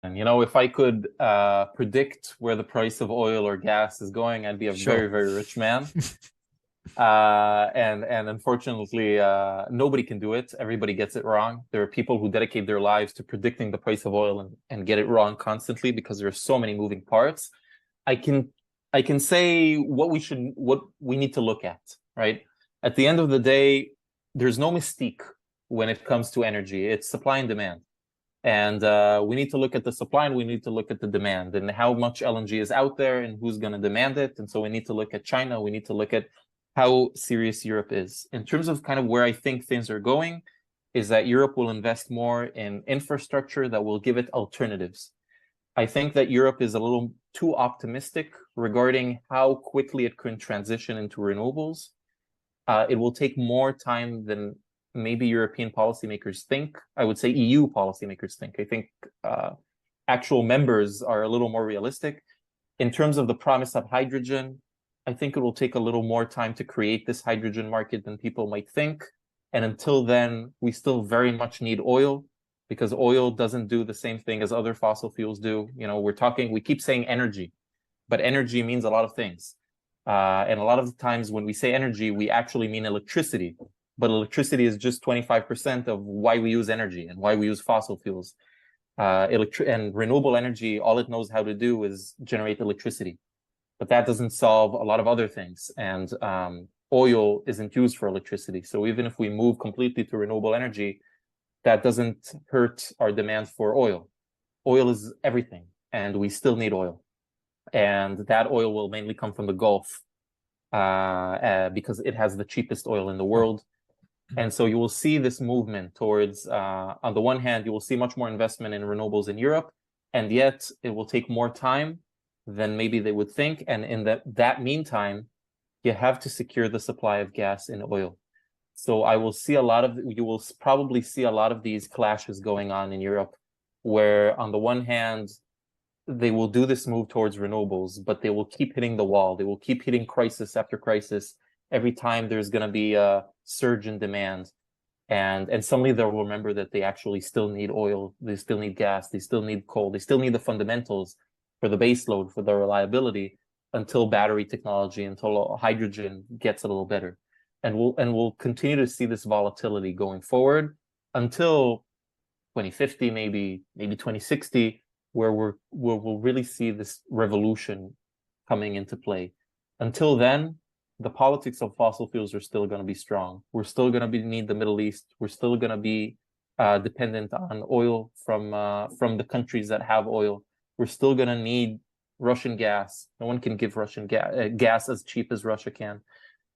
And if I could predict where the price of oil or gas is going, I'd be a Sure. very, very rich man. And unfortunately, nobody can do it. Everybody gets it wrong. There are people who dedicate their lives to predicting the price of oil and get it wrong constantly because there are so many moving parts. I can say what we need to look at, right? At the end of the day, there's no mystique when it comes to energy. It's supply and demand. And we need to look at the supply and we need to look at the demand and how much LNG is out there and who's going to demand it. And so we need to look at China. We need to look at how serious Europe is. In terms of kind of where I think things are going, is that Europe will invest more in infrastructure that will give it alternatives. I think that Europe is a little too optimistic regarding how quickly it can transition into renewables. It will take more time than maybe European policymakers think. I would say EU policymakers think. I think actual members are a little more realistic. In terms of the promise of hydrogen, I think it will take a little more time to create this hydrogen market than people might think. And until then, we still very much need oil because oil doesn't do the same thing as other fossil fuels do. We keep saying energy, but energy means a lot of things. And a lot of the times when we say energy, we actually mean electricity. But electricity is just 25% of why we use energy and why we use fossil fuels. And renewable energy, all it knows how to do is generate electricity. But that doesn't solve a lot of other things. And oil isn't used for electricity. So even if we move completely to renewable energy, that doesn't hurt our demand for oil. Oil is everything, and we still need oil. And that oil will mainly come from the Gulf because it has the cheapest oil in the world. And so you will see this movement towards, on the one hand, you will see much more investment in renewables in Europe, and yet it will take more time than maybe they would think. And in that meantime, you have to secure the supply of gas and oil. So you will probably see a lot of these clashes going on in Europe, where on the one hand, they will do this move towards renewables, but they will keep hitting the wall. They will keep hitting crisis after crisis. Every time there's going to be a surge in demand. And suddenly they'll remember that they actually still need oil, they still need gas, they still need coal, they still need the fundamentals for the base load, for the reliability, until battery technology, until hydrogen gets a little better. And we'll continue to see this volatility going forward until 2050, maybe 2060, where we'll really see this revolution coming into play. Until then, the politics of fossil fuels are still going to be strong. We're still going to need the Middle East. We're still going to be dependent on oil from the countries that have oil. We're still going to need Russian gas. No one can give Russian gas as cheap as Russia can.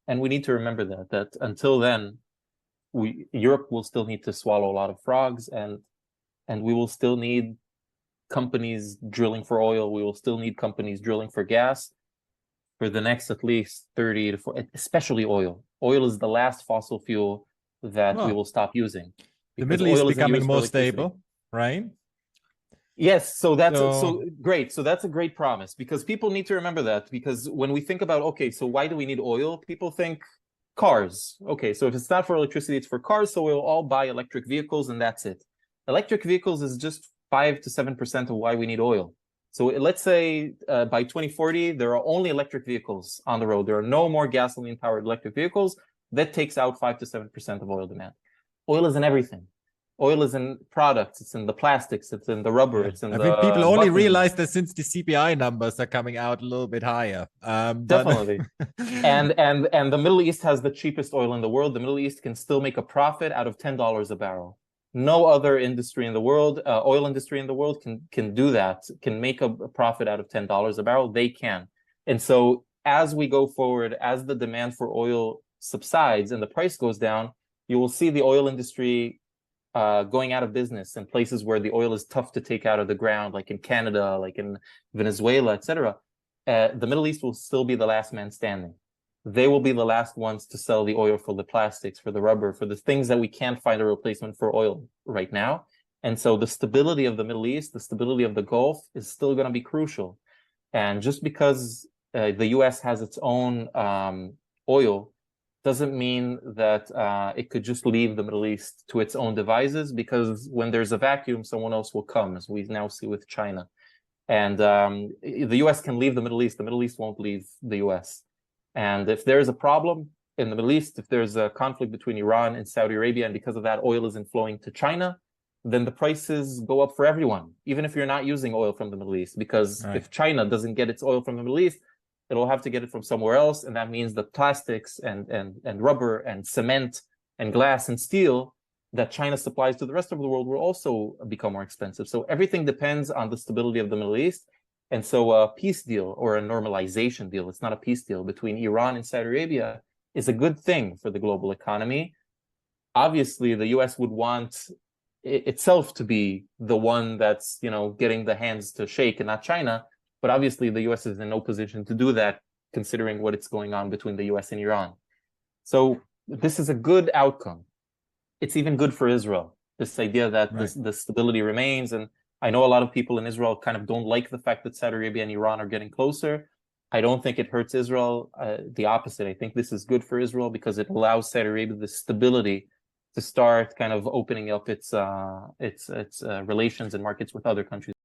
And we need to remember that until then, Europe will still need to swallow a lot of frogs, and we will still need companies drilling for oil. We will still need companies drilling for gas for the next at least 30 to 40, especially oil. Oil is the last fossil fuel that we will stop using. The Middle East becoming more stable, right? Yes, so great. So that's a great promise, because people need to remember that, because when we think about, okay, so why do we need oil? People think cars. Okay, so if it's not for electricity, it's for cars, so we'll all buy electric vehicles and that's it. Electric vehicles is just 5 to 7% of why we need oil. So let's say by 2040, there are only electric vehicles on the road. There are no more gasoline-powered electric vehicles. That takes out 5 to 7% of oil demand. Oil is in everything. Oil is in products. It's in the plastics. It's in the rubber. It's in I think people only buttons. realize that since the CPI numbers are coming out a little bit higher. Definitely. and the Middle East has the cheapest oil in the world. The Middle East can still make a profit out of $10 a barrel. No other industry in the world, oil industry in the world, can do that, can make a profit out of $10 a barrel. They can. And so as we go forward, as the demand for oil subsides and the price goes down, you will see the oil industry going out of business in places where the oil is tough to take out of the ground, like in Canada, like in Venezuela, etc. The Middle East will still be the last man standing. They will be the last ones to sell the oil for the plastics, for the rubber, for the things that we can't find a replacement for oil right now. And so the stability of the Middle East, the stability of the Gulf is still going to be crucial. And just because the US has its own oil doesn't mean that it could just leave the Middle East to its own devices, because when there's a vacuum, someone else will come, as we now see with China. And the US can leave the Middle East won't leave the US. And if there is a problem in the Middle East, if there's a conflict between Iran and Saudi Arabia, and because of that oil isn't flowing to China, then the prices go up for everyone, even if you're not using oil from the Middle East. Because if China doesn't get its oil from the Middle East, it'll have to get it from somewhere else. And that means that plastics and rubber and cement and glass and steel that China supplies to the rest of the world will also become more expensive. So everything depends on the stability of the Middle East. And so a peace deal, or a normalization deal, it's not a peace deal, between Iran and Saudi Arabia is a good thing for the global economy. Obviously, the US would want itself to be the one that's, getting the hands to shake, and not China. But obviously, the US is in no position to do that, considering what is going on between the US and Iran. So this is a good outcome. It's even good for Israel, this idea that the stability remains. And I know a lot of people in Israel kind of don't like the fact that Saudi Arabia and Iran are getting closer. I don't think it hurts Israel. The opposite. I think this is good for Israel, because it allows Saudi Arabia the stability to start kind of opening up its relations and markets with other countries.